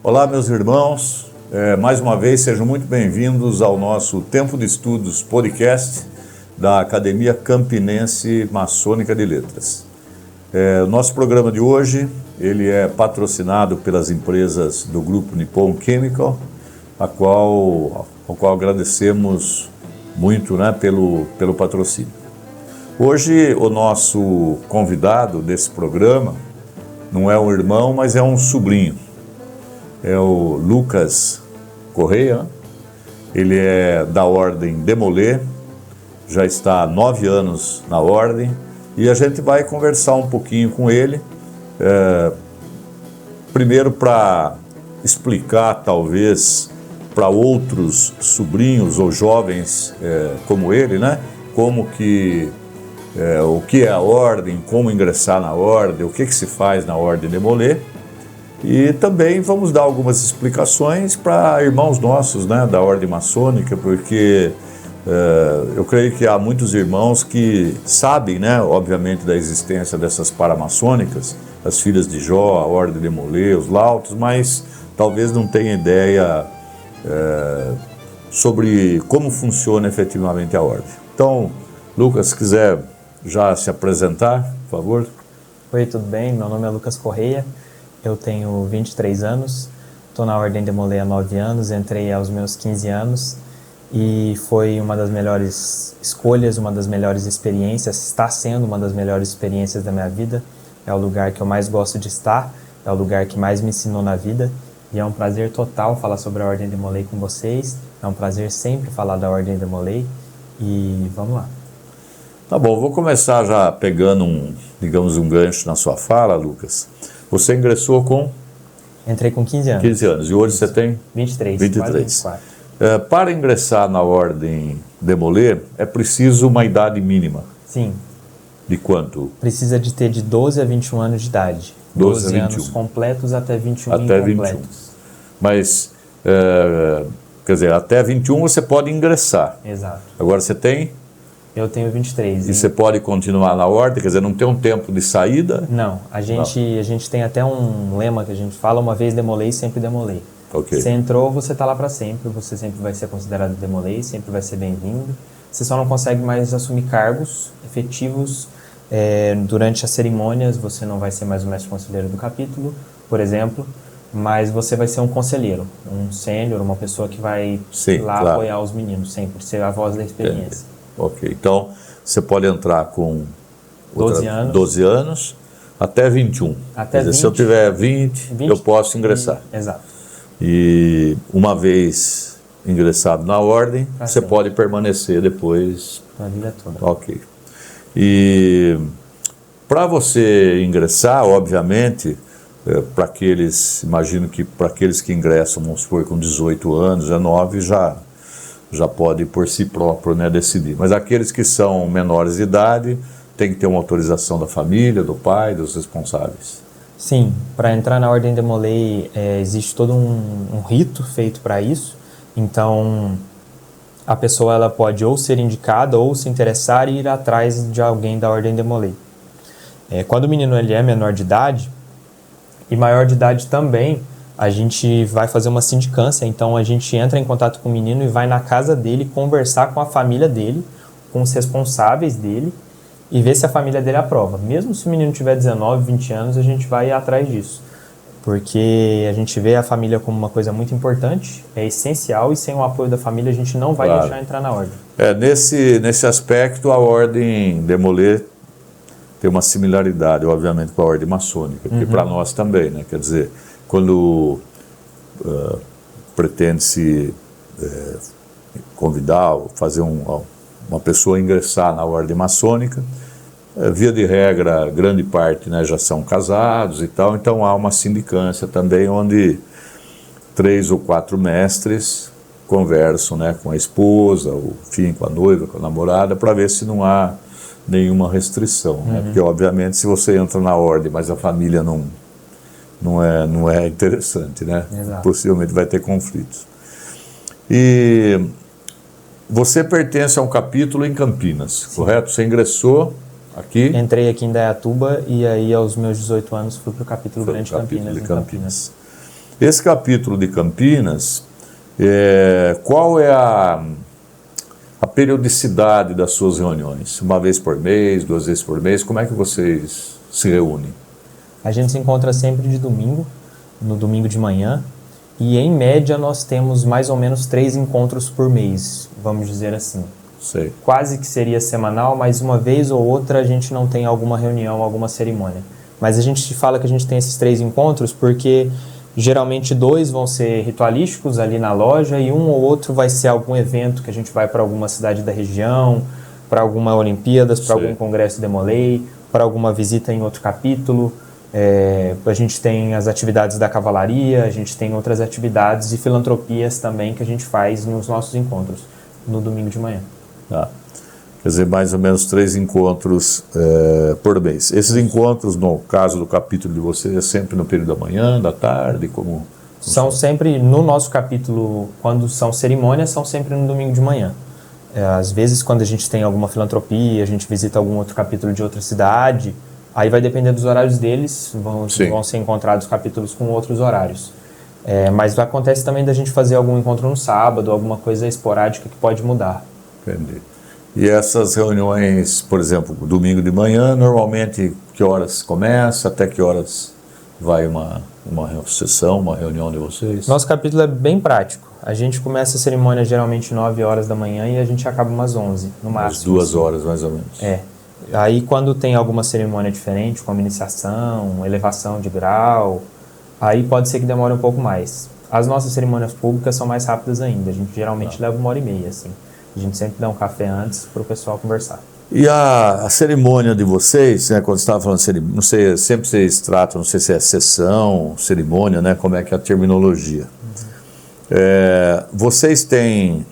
Olá, meus irmãos, mais uma vez sejam muito bem-vindos ao nosso Tempo de Estudos podcast da Academia Campinense Maçônica de Letras. O nosso programa de hoje ele é patrocinado pelas empresas do Grupo Nippon Chemical, ao qual agradecemos muito, né, pelo patrocínio. Hoje o nosso convidado desse programa não é um irmão, mas é um sobrinho. É o Lucas Correia. Ele é da Ordem Demolê, já está há 9 anos na Ordem, e a gente vai conversar um pouquinho com ele, primeiro para explicar, talvez, para outros sobrinhos ou jovens como ele, né? Como que, o que é a Ordem, como ingressar na Ordem, o que se faz na Ordem Demolê. E também vamos dar algumas explicações para irmãos nossos, né, da Ordem Maçônica, porque eu creio que há muitos irmãos que sabem, né, obviamente, da existência dessas paramaçônicas, as Filhas de Jó, a Ordem Demolê, os Lautos, mas talvez não tenham ideia sobre como funciona efetivamente a Ordem. Então, Lucas, se quiser já se apresentar, por favor. Oi, tudo bem? Meu nome é Lucas Correia. Eu tenho 23 anos, estou na Ordem Demolê há 9 anos, entrei aos meus 15 anos e foi uma das melhores escolhas, uma das melhores experiências, está sendo uma das melhores experiências da minha vida. É o lugar que eu mais gosto de estar, é o lugar que mais me ensinou na vida e é um prazer total falar sobre a Ordem Demolê com vocês, é um prazer sempre falar da Ordem Demolê e vamos lá. Tá bom, vou começar já pegando um gancho na sua fala, Lucas. Você ingressou com? Entrei com 15 anos. 15 anos. E hoje você tem? 23. 23. 24. Para ingressar na Ordem Demolê, é preciso uma idade mínima. Sim. De quanto? Precisa de ter de 12 a 21 anos de idade. 12 a 21. Anos completos até 21 até incompletos. 21. Mas, quer dizer, até 21 você pode ingressar. Exato. Agora você tem? Eu tenho 23. E você pode continuar na Ordem? Quer dizer, não tem um tempo de saída? Não. A gente tem até um lema que a gente fala, uma vez demolei, sempre demolei. Okay. Você entrou, você está lá para sempre, você sempre vai ser considerado demolei, sempre vai ser bem-vindo. Você só não consegue mais assumir cargos efetivos durante as cerimônias, você não vai ser mais o mestre conselheiro do capítulo, por exemplo, mas você vai ser um conselheiro, um sênior, uma pessoa que vai apoiar os meninos, sempre ser a voz da experiência. Ok, então você pode entrar com 12 anos até 21. Até Quer dizer, 20, se eu tiver 20, eu posso ingressar. Exato. E uma vez ingressado na Ordem, você sempre. pode permanecer depois. A vida toda. Ok. E para você ingressar, obviamente, para aqueles, imagino que para aqueles que ingressam, vamos supor, com 18 anos, 19, já pode por si próprio, né, decidir. Mas aqueles que são menores de idade, tem que ter uma autorização da família, do pai, dos responsáveis. Sim, para entrar na Ordem Demolê existe todo um rito feito para isso. Então, a pessoa ela pode ou ser indicada ou se interessar e ir atrás de alguém da Ordem Demolê. Quando o menino ele é menor de idade, e maior de idade também, a gente vai fazer uma sindicância, então a gente entra em contato com o menino e vai na casa dele conversar com a família dele, com os responsáveis dele e ver se a família dele aprova. Mesmo se o menino tiver 19, 20 anos, a gente vai atrás disso, porque a gente vê a família como uma coisa muito importante, é essencial e sem o apoio da família a gente não vai deixar entrar na Ordem. Nesse aspecto, a Ordem Demolê tem uma similaridade, obviamente, com a Ordem Maçônica, porque para nós também, né? Quer dizer, quando pretende-se convidar, fazer uma pessoa ingressar na Ordem Maçônica, via de regra, grande parte, né, já são casados e tal, então há uma sindicância também onde 3 ou 4 mestres conversam, né, com a esposa, com a noiva, com a namorada, para ver se não há nenhuma restrição, né? Porque obviamente se você entra na Ordem, mas a família não é interessante, né? Exato. Possivelmente vai ter conflitos. E Você pertence a um capítulo em Campinas, correto? Você ingressou aqui? Entrei aqui em Indaiatuba e aí aos meus 18 anos fui para o capítulo Grande Campinas, em Campinas. Esse capítulo de Campinas, qual é a periodicidade das suas reuniões? Uma vez por mês, 2 vezes por mês? Como é que vocês se reúnem? A gente se encontra sempre de domingo, no domingo de manhã, e em média nós temos mais ou menos 3 encontros por mês, vamos dizer assim. Sei. Quase que seria semanal, mas uma vez ou outra a gente não tem alguma reunião, alguma cerimônia. Mas a gente fala que a gente tem esses 3 encontros porque geralmente 2 vão ser ritualísticos ali na loja e um ou outro vai ser algum evento que a gente vai para alguma cidade da região, para alguma Olimpíadas, para algum congresso Demolei, para alguma visita em outro capítulo. A gente tem as atividades da cavalaria, a gente tem outras atividades e filantropias também que a gente faz nos nossos encontros, no domingo de manhã. Tá. Quer dizer, mais ou menos 3 encontros por mês. Esses encontros, no caso do capítulo de vocês, é sempre no período da manhã, da tarde? Como são sempre, no nosso capítulo, quando são cerimônias, são sempre no domingo de manhã. Às vezes, quando a gente tem alguma filantropia, a gente visita algum outro capítulo de outra cidade, aí vai depender dos horários deles, vão ser encontrados capítulos com outros horários. Mas acontece também da gente fazer algum encontro no sábado, alguma coisa esporádica que pode mudar. Entendi. E essas reuniões, por exemplo, domingo de manhã, normalmente que horas começa, até que horas vai uma sessão, uma reunião de vocês? Nosso capítulo é bem prático. A gente começa a cerimônia geralmente 9 horas da manhã e a gente acaba umas 11, no máximo. Umas 2 horas, mais ou menos. Aí quando tem alguma cerimônia diferente, como iniciação, elevação de grau, aí pode ser que demore um pouco mais. As nossas cerimônias públicas são mais rápidas ainda. A gente geralmente leva 1h30, assim. A gente sempre dá um café antes para o pessoal conversar. E a cerimônia de vocês, né, quando você estava falando de cerimônia, não sei, sempre vocês tratam, não sei se é sessão, cerimônia, né, como é que é a terminologia. Vocês têm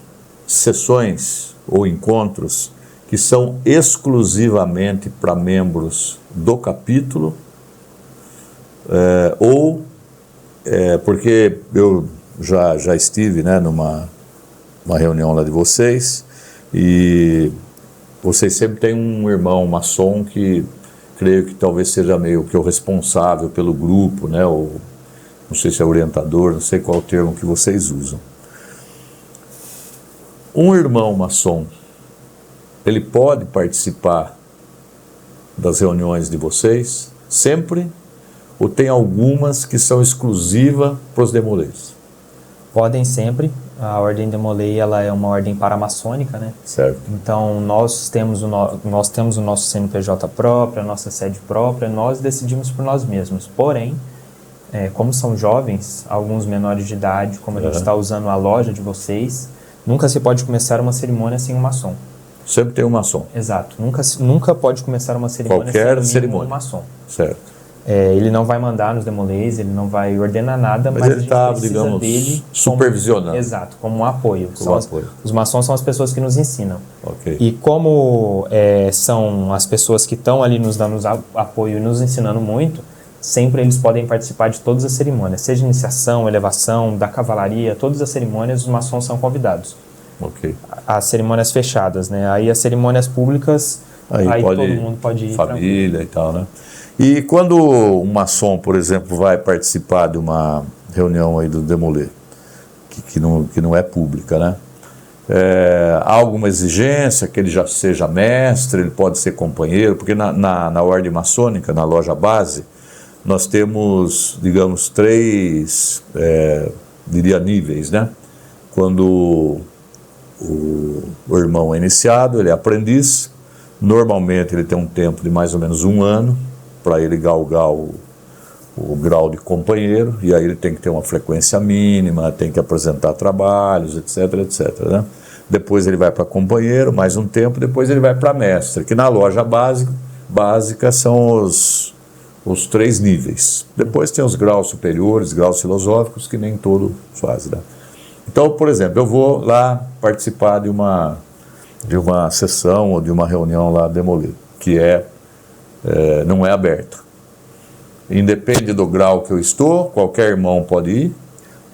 sessões ou encontros que são exclusivamente para membros do capítulo, porque eu já estive, né, numa reunião lá de vocês, e vocês sempre têm um irmão maçom que creio que talvez seja meio que o responsável pelo grupo, né, ou não sei se é orientador, não sei qual o termo que vocês usam. Um irmão maçom, ele pode participar das reuniões de vocês sempre, ou tem algumas que são exclusivas para os demolês? Podem sempre. A Ordem Demolei, ela é uma ordem paramaçônica, né? Certo. Então, nós temos o nosso CNPJ próprio, a nossa sede própria, nós decidimos por nós mesmos. Porém, como são jovens, alguns menores de idade, como a gente está usando a loja de vocês, nunca se pode começar uma cerimônia sem um maçom. Sempre tem um maçom. Exato. Nunca pode começar uma cerimônia sem um maçom. Certo. Ele não vai mandar nos demolês, ele não vai ordenar nada, mas ele a gente está, precisa digamos, dele supervisionando. Exato, como um apoio. Apoio. Os maçons são as pessoas que nos ensinam. Okay. E como são as pessoas que estão ali nos dando apoio e nos ensinando muito, sempre eles podem participar de todas as cerimônias, seja iniciação, elevação, da cavalaria, todas as cerimônias os maçons são convidados. Okay. As cerimônias fechadas, né? Aí as cerimônias públicas, aí todo mundo pode ir. Família tranquilo. E tal, né? E quando um maçom, por exemplo, vai participar de uma reunião aí do Demolê, que não é pública, né? Há alguma exigência que ele já seja mestre, ele pode ser companheiro, porque na ordem maçônica, na loja base, nós temos, digamos, 3, diria, níveis, né? Quando o irmão é iniciado, ele é aprendiz, normalmente ele tem um tempo de mais ou menos 1 ano, para ele galgar o grau de companheiro, e aí ele tem que ter uma frequência mínima, tem que apresentar trabalhos, etc, etc, né? Depois ele vai para companheiro, mais um tempo, depois ele vai para mestre, que na loja básica são os 3 níveis. Depois tem os graus superiores, graus filosóficos, que nem todo faz, né? Então, por exemplo, eu vou lá participar de uma sessão ou de uma reunião lá Demolê, que não é aberta. Independe do grau que eu estou, qualquer irmão pode ir?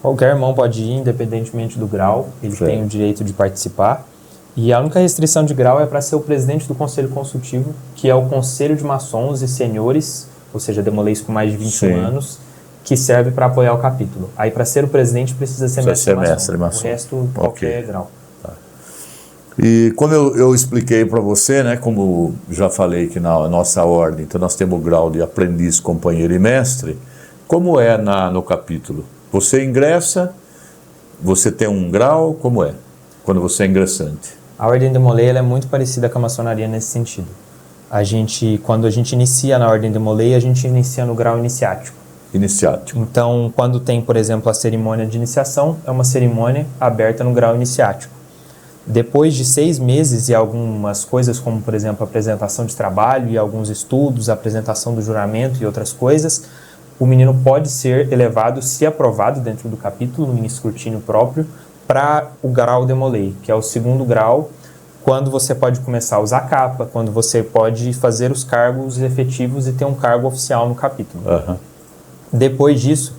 Qualquer irmão pode ir, independentemente do grau, ele tem o direito de participar. E a única restrição de grau é para ser o presidente do Conselho Consultivo, que é o Conselho de Maçons e Senhores, ou seja, demolês com mais de 21 anos, que serve para apoiar o capítulo. Aí, para ser o presidente, precisa ser mestre maçom. O resto, qualquer grau. Tá. E como eu expliquei para você, né, como já falei que na nossa ordem, então nós temos o grau de aprendiz, companheiro e mestre, como é no capítulo? Você ingressa, você tem um grau, como é? Quando você é ingressante? A Ordem de Molay ela é muito parecida com a maçonaria nesse sentido. Quando a gente inicia na Ordem de Molay, a gente inicia no grau iniciático. Iniciático. Então, quando tem, por exemplo, a cerimônia de iniciação, é uma cerimônia aberta no grau iniciático. Depois de 6 meses e algumas coisas, como, por exemplo, a apresentação de trabalho e alguns estudos, a apresentação do juramento e outras coisas, o menino pode ser elevado, se aprovado dentro do capítulo, no escrutínio próprio, para o grau de Molay, que é o segundo grau, quando você pode começar a usar capa, quando você pode fazer os cargos efetivos e ter um cargo oficial no capítulo. Depois disso,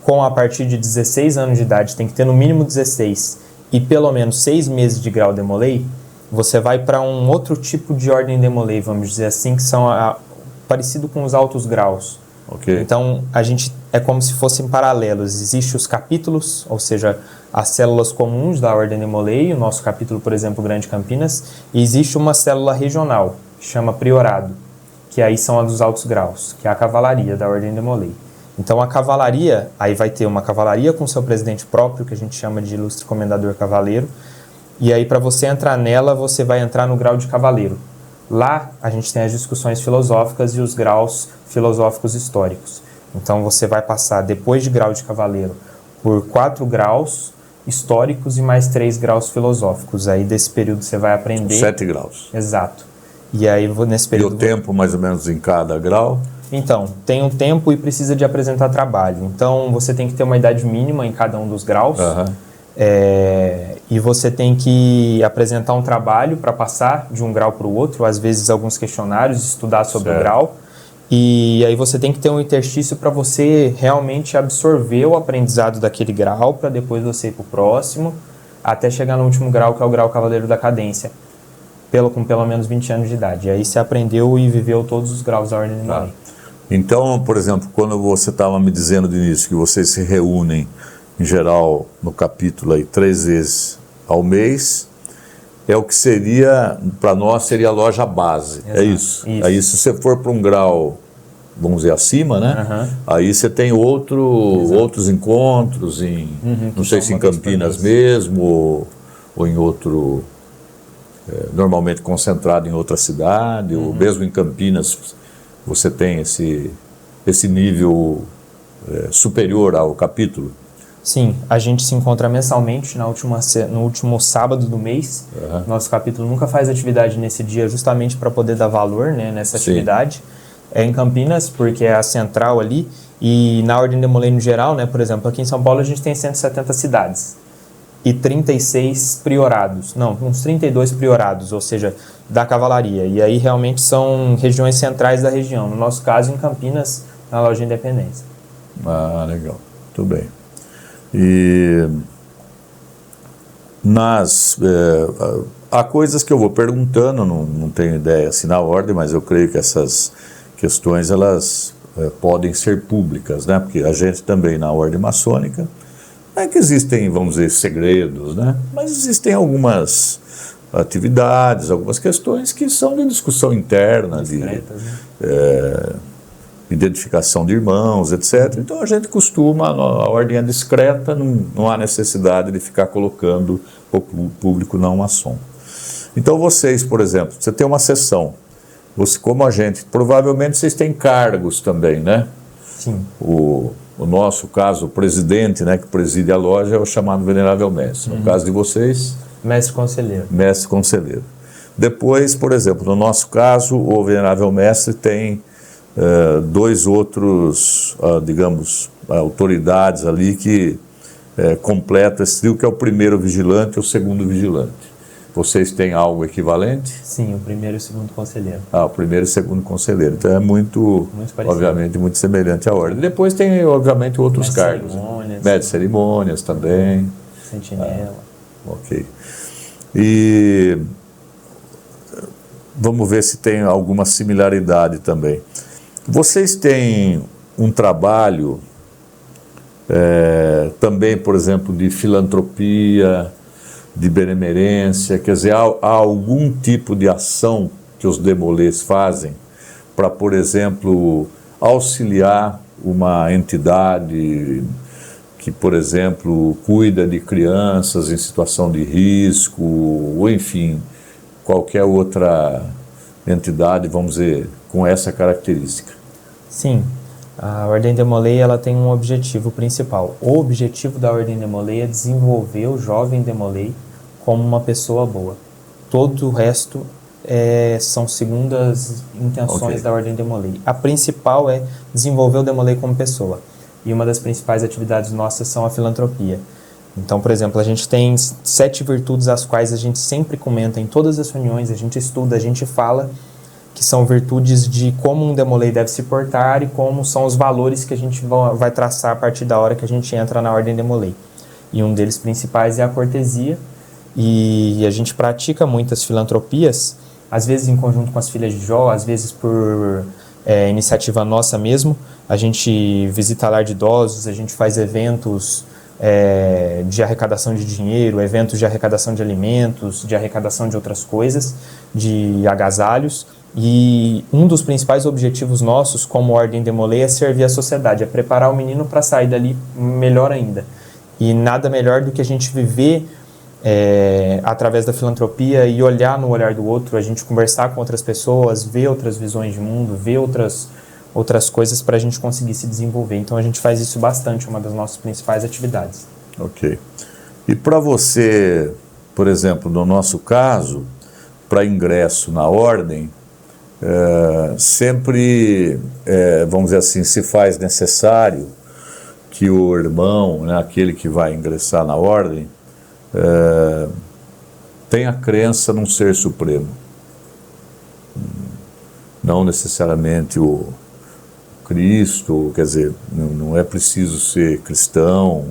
a partir de 16 anos de idade, tem que ter no mínimo 16 e pelo menos 6 meses de grau de Molay, você vai para um outro tipo de ordem de Molay, vamos dizer assim, que são parecido com os altos graus. Então, é como se fossem paralelos. Existem os capítulos, ou seja, as células comuns da Ordem de Molay, o nosso capítulo, por exemplo, Grande Campinas, e existe uma célula regional, que chama Priorado, que aí são a dos altos graus, que é a cavalaria da Ordem de Molay. Então, a cavalaria, aí vai ter uma cavalaria com seu presidente próprio, que a gente chama de Ilustre Comendador Cavaleiro, e aí para você entrar nela, você vai entrar no grau de cavaleiro. Lá, a gente tem as discussões filosóficas e os graus filosóficos históricos. Então, você vai passar, depois de grau de cavaleiro, por 4 graus históricos e mais 3 graus filosóficos. Aí, desse período, você vai aprender... 7 graus. Exato. E aí, nesse período... E o tempo, mais ou menos, em cada grau? Então, tem um tempo e precisa de apresentar trabalho. Então, você tem que ter uma idade mínima em cada um dos graus. E você tem que apresentar um trabalho para passar de um grau para o outro, às vezes alguns questionários, estudar sobre o grau. E aí você tem que ter um interstício para você realmente absorver o aprendizado daquele grau, para depois você ir para o próximo, até chegar no último grau, que é o grau Cavaleiro da Cadência, com pelo menos 20 anos de idade. E aí você aprendeu e viveu todos os graus da Ordem de Molay. Então, por exemplo, quando você estava me dizendo de início que vocês se reúnem, em geral, no capítulo, aí, 3 vezes ao mês, é o que seria, para nós, seria a loja base. Exato. É isso. Aí, se você for para um grau, vamos dizer, acima, né? Aí você tem outros encontros, não sei se em Campinas mesmo, ou em outro, normalmente concentrado em outra cidade, ou mesmo em Campinas, você tem esse nível superior ao capítulo. Sim, a gente se encontra mensalmente no último sábado do mês. Nosso capítulo nunca faz atividade nesse dia, justamente para poder dar valor, né, nessa atividade. É em Campinas, porque é a central ali. E na Ordem de Molay no geral, né, por exemplo, aqui em São Paulo a gente tem 170 cidades e 36 priorados. Não, uns 32 priorados, ou seja, da cavalaria. E aí realmente são regiões centrais da região. No nosso caso, em Campinas, na Loja Independência. Legal. Muito bem. E há coisas que eu vou perguntando, não tenho ideia assim na ordem, mas eu creio que essas questões elas podem ser públicas, né? Porque a gente também na ordem maçônica, não é que existem, vamos dizer, segredos, né? Mas existem algumas atividades, algumas questões que são de discussão interna, discretas, identificação de irmãos, etc. Então a gente costuma, a ordem é discreta, não há necessidade de ficar colocando o público não maçom. Então vocês, por exemplo, você tem uma sessão, como a gente, provavelmente vocês têm cargos também, né? Sim. O nosso caso, o presidente, né, que preside a loja é o chamado Venerável Mestre. No caso de vocês... Mestre Conselheiro. Mestre Conselheiro. Depois, por exemplo, no nosso caso, o Venerável Mestre tem 2 outros, digamos, autoridades ali que completam esse trio, que é o primeiro vigilante e o segundo vigilante. Vocês têm algo equivalente? Sim, o primeiro e o segundo conselheiro. O primeiro e o segundo conselheiro. Então é muito obviamente, muito semelhante à ordem. Depois tem, obviamente, outros cargos. Mestre de cerimônias também. Sentinela. Ok. E vamos ver se tem alguma similaridade também. Vocês têm um trabalho também, por exemplo, de filantropia, de benemerência, quer dizer, há algum tipo de ação que os Demolês fazem para, por exemplo, auxiliar uma entidade que, por exemplo, cuida de crianças em situação de risco, ou enfim, qualquer outra entidade, vamos dizer, com essa característica? Sim, a Ordem Demolei ela tem um objetivo principal. O objetivo da Ordem Demolei é desenvolver o jovem Demolei como uma pessoa boa. Todo o resto são segundas intenções da Ordem Demolei. A principal é desenvolver o Demolei como pessoa. E uma das principais atividades nossas são a filantropia. Então, por exemplo, a gente tem 7 virtudes as quais a gente sempre comenta em todas as reuniões, a gente estuda, a gente fala, que são virtudes de como um Demolei deve se portar e como são os valores que a gente vai traçar a partir da hora que a gente entra na Ordem Demolei. E um deles principais é a cortesia, e a gente pratica muitas filantropias, às vezes em conjunto com as filhas de Jó, às vezes por iniciativa nossa mesmo. A gente visita lar de idosos, a gente faz eventos de arrecadação de dinheiro, eventos de arrecadação de alimentos, de arrecadação de outras coisas, de agasalhos. E um dos principais objetivos nossos como Ordem Demolei é servir a sociedade, é preparar o menino para sair dali melhor ainda. E nada melhor do que a gente viver através da filantropia e olhar no olhar do outro, a gente conversar com outras pessoas, ver outras visões de mundo, ver outras coisas para a gente conseguir se desenvolver. Então a gente faz isso bastante, uma das nossas principais atividades. Ok. E para você, por exemplo, no nosso caso, para ingresso na ordem, sempre, vamos dizer assim, se faz necessário que o irmão, né, aquele que vai ingressar na ordem, tenha crença num ser supremo. Não necessariamente o Cristo, quer dizer, não é preciso ser cristão,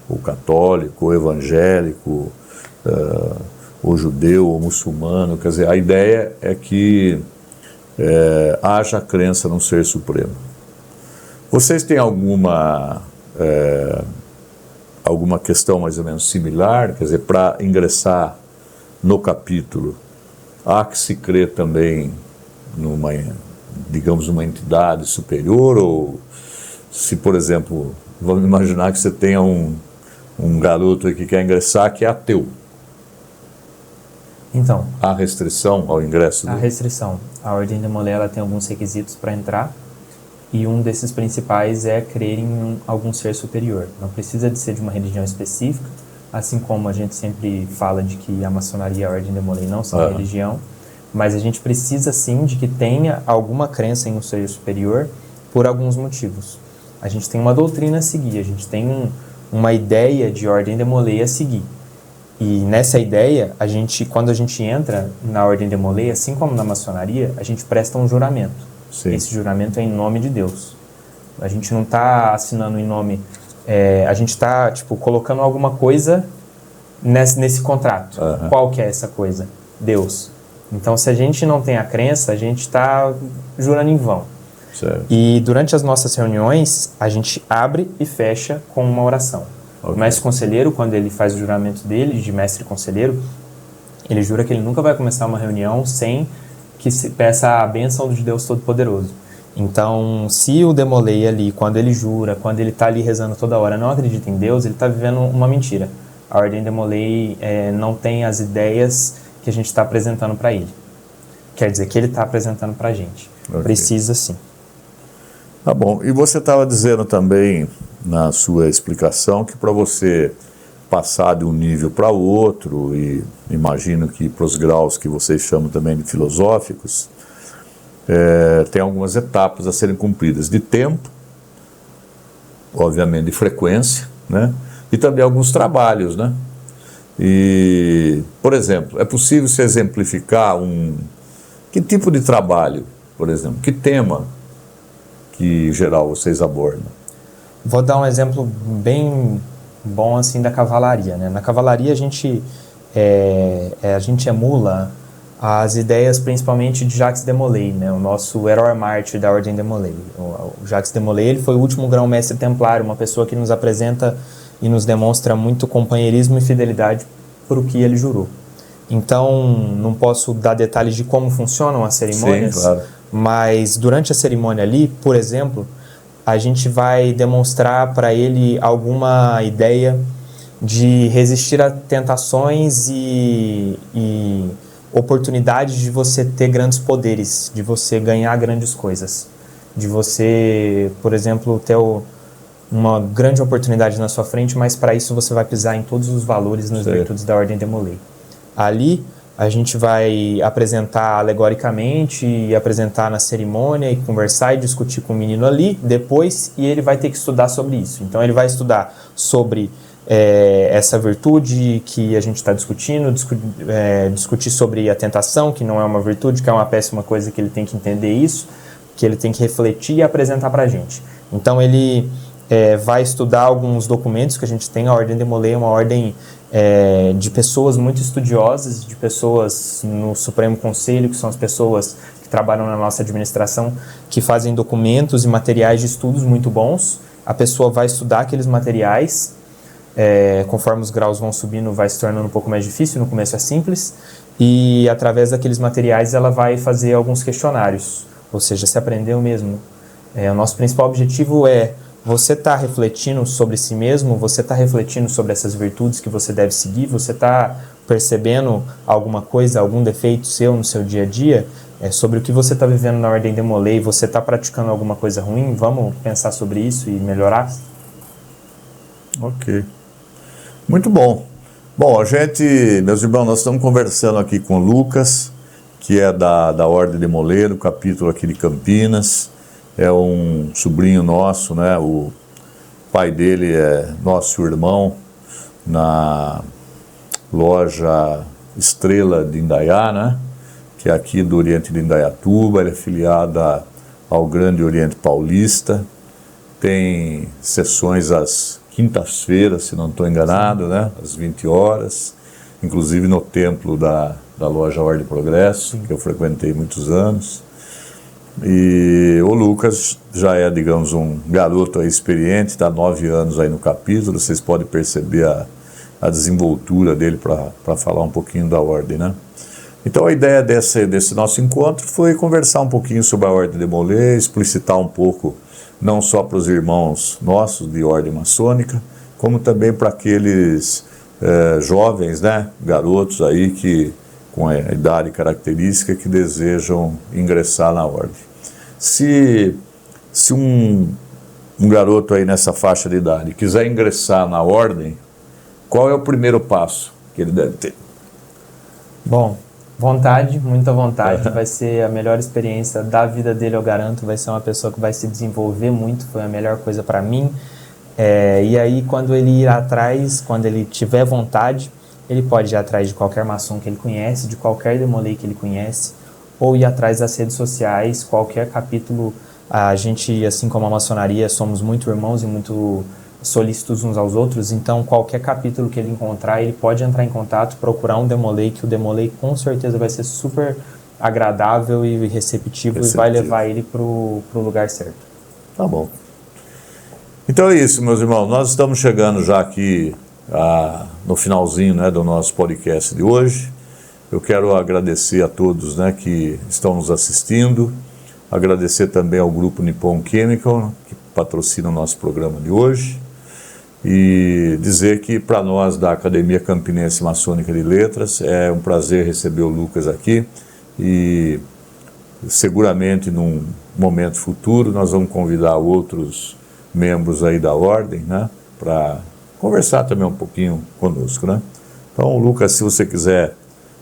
ou católico, ou evangélico, ou judeu, ou muçulmano. Quer dizer, a ideia é que haja crença num ser supremo. Vocês têm alguma questão mais ou menos similar? Quer dizer, para ingressar no capítulo, há que se crer também numa, digamos, uma entidade superior? Ou se, por exemplo, vamos imaginar que você tenha um garoto que quer ingressar que é ateu. Então, há restrição ao ingresso? Há restrição. A Ordem Demolei ela tem alguns requisitos para entrar, e um desses principais é crer em algum ser superior. Não precisa de ser de uma religião específica, assim como a gente sempre fala de que a maçonaria e a Ordem Demolei não são religião, mas a gente precisa sim de que tenha alguma crença em um ser superior por alguns motivos. A gente tem uma doutrina a seguir, a gente tem uma ideia de Ordem Demolei a seguir. E nessa ideia, quando a gente entra na Ordem Demolei, assim como na maçonaria, a gente presta um juramento. Sim. Esse juramento é em nome de Deus. A gente não está assinando em nome... a gente está colocando alguma coisa nesse contrato. Qual que é essa coisa? Deus. Então, se a gente não tem a crença, a gente está jurando em vão. Certo. E durante as nossas reuniões, a gente abre e fecha com uma oração. O mestre conselheiro, quando ele faz o juramento dele, de mestre conselheiro, ele jura que ele nunca vai começar uma reunião sem que se peça a bênção de Deus Todo-Poderoso. Então, se o Demolei ali, quando ele jura, quando ele está ali rezando toda hora, não acredita em Deus, ele está vivendo uma mentira. A Ordem Demolei não tem as ideias que a gente está apresentando para ele. Quer dizer, que ele está apresentando para a gente. Precisa sim. Tá bom. E você estava dizendo também, na sua explicação, que para você passar de um nível para o outro, e imagino que para os graus que vocês chamam também de filosóficos, tem algumas etapas a serem cumpridas, de tempo, obviamente de frequência, né? E também alguns trabalhos, né? E, por exemplo, é possível se exemplificar que tipo de trabalho, por exemplo, que tema que em geral vocês abordam? Vou dar um exemplo bem bom assim da cavalaria, né? Na cavalaria a gente a gente emula as ideias principalmente de Jacques de Molay, né? O nosso herói mártir da Ordem de Molay. O Jacques de Molay, ele foi o último grão-mestre templário, uma pessoa que nos apresenta e nos demonstra muito companheirismo e fidelidade por o que ele jurou. Então, não posso dar detalhes de como funcionam as cerimônias, sim, claro, mas durante a cerimônia ali, por exemplo, a gente vai demonstrar para ele alguma ideia de resistir a tentações e oportunidades de você ter grandes poderes, de você ganhar grandes coisas, de você, por exemplo, ter uma grande oportunidade na sua frente, mas para isso você vai pisar em todos os valores, nas virtudes da Ordem de Molay. Ali a gente vai apresentar alegoricamente e apresentar na cerimônia e conversar e discutir com o menino ali depois, e ele vai ter que estudar sobre isso. Então ele vai estudar sobre essa virtude que a gente está discutindo, discutir sobre a tentação, que não é uma virtude, que é uma péssima coisa, que ele tem que entender isso, que ele tem que refletir e apresentar para a gente. Então ele vai estudar alguns documentos que a gente tem. A Ordem de Molay é uma ordem de pessoas muito estudiosas, de pessoas no Supremo Conselho, que são as pessoas que trabalham na nossa administração, que fazem documentos e materiais de estudos muito bons. A pessoa vai estudar aqueles materiais, conforme os graus vão subindo, vai se tornando um pouco mais difícil, no começo é simples, e através daqueles materiais ela vai fazer alguns questionários, ou seja, se aprendeu mesmo. O nosso principal objetivo é você está refletindo sobre si mesmo, você está refletindo sobre essas virtudes que você deve seguir, você está percebendo alguma coisa, algum defeito seu no seu dia a dia, sobre o que você está vivendo na Ordem de Molay, você está praticando alguma coisa ruim, vamos pensar sobre isso e melhorar? Ok. Muito bom. Bom, meus irmãos, nós estamos conversando aqui com o Lucas, que é da Ordem de Molay, do capítulo aqui de Campinas. É um sobrinho nosso, né? O pai dele é nosso irmão na loja Estrela de Indaiá, né? Que é aqui do Oriente de Indaiatuba. Ele é filiado ao Grande Oriente Paulista. Tem sessões às quintas-feiras, se não estou enganado, né? Às 20 horas. Inclusive no templo da loja Ordem e Progresso, que eu frequentei muitos anos. E o Lucas já é, digamos, um garoto aí experiente, está há 9 anos aí no capítulo. Vocês podem perceber a desenvoltura dele para falar um pouquinho da ordem, né? Então a ideia desse nosso encontro foi conversar um pouquinho sobre a Ordem de Molay, explicitar um pouco, não só para os irmãos nossos de ordem maçônica, como também para aqueles jovens, né, garotos aí que com a idade característica que desejam ingressar na ordem. Se um garoto aí nessa faixa de idade quiser ingressar na ordem, qual é o primeiro passo que ele deve ter? Bom, vontade, muita vontade, vai ser a melhor experiência da vida dele, eu garanto. Vai ser uma pessoa que vai se desenvolver muito, foi a melhor coisa para mim. E aí, quando ele ir atrás, quando ele tiver vontade, ele pode ir atrás de qualquer maçom que ele conhece, de qualquer de Molay que ele conhece, ou ir atrás das redes sociais, qualquer capítulo. A gente, assim como a maçonaria, somos muito irmãos e muito solícitos uns aos outros, então qualquer capítulo que ele encontrar, ele pode entrar em contato, procurar um de Molay, que o de Molay com certeza vai ser super agradável e receptivo. E vai levar ele pro lugar certo. Tá bom. Então é isso, meus irmãos, nós estamos chegando já aqui no finalzinho, né, do nosso podcast de hoje. Eu quero agradecer a todos, né, que estão nos assistindo, agradecer também ao Grupo Nippon Chemical, que patrocina o nosso programa de hoje, e dizer que para nós da Academia Campinense Maçônica de Letras é um prazer receber o Lucas aqui, e seguramente num momento futuro nós vamos convidar outros membros aí da ordem, né, para conversar também um pouquinho conosco, né? Então, Lucas, se você quiser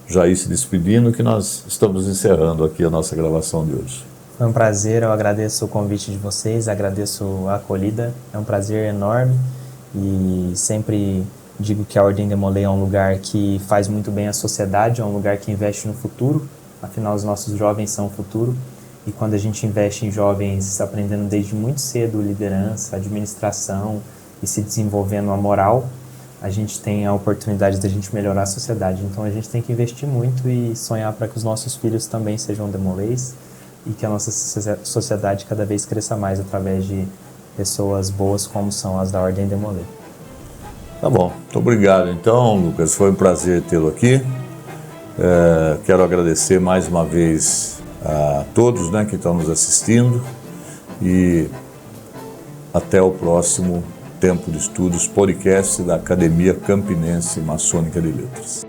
já ir se despedindo, que nós estamos encerrando aqui a nossa gravação de hoje. Foi um prazer, eu agradeço o convite de vocês, agradeço a acolhida, é um prazer enorme e sempre digo que a Ordem de Molay é um lugar que faz muito bem à sociedade, é um lugar que investe no futuro, afinal os nossos jovens são o futuro, e quando a gente investe em jovens aprendendo desde muito cedo liderança, administração e se desenvolvendo a moral, a gente tem a oportunidade de a gente melhorar a sociedade. Então a gente tem que investir muito e sonhar para que os nossos filhos também sejam demolês e que a nossa sociedade cada vez cresça mais através de pessoas boas como são as da Ordem Demolei. Tá bom, muito obrigado. Então, Lucas, foi um prazer tê-lo aqui. Quero agradecer mais uma vez a todos, né, que estão nos assistindo e até o próximo Tempo de Estudos podcast da Academia Campinense Maçônica de Letras.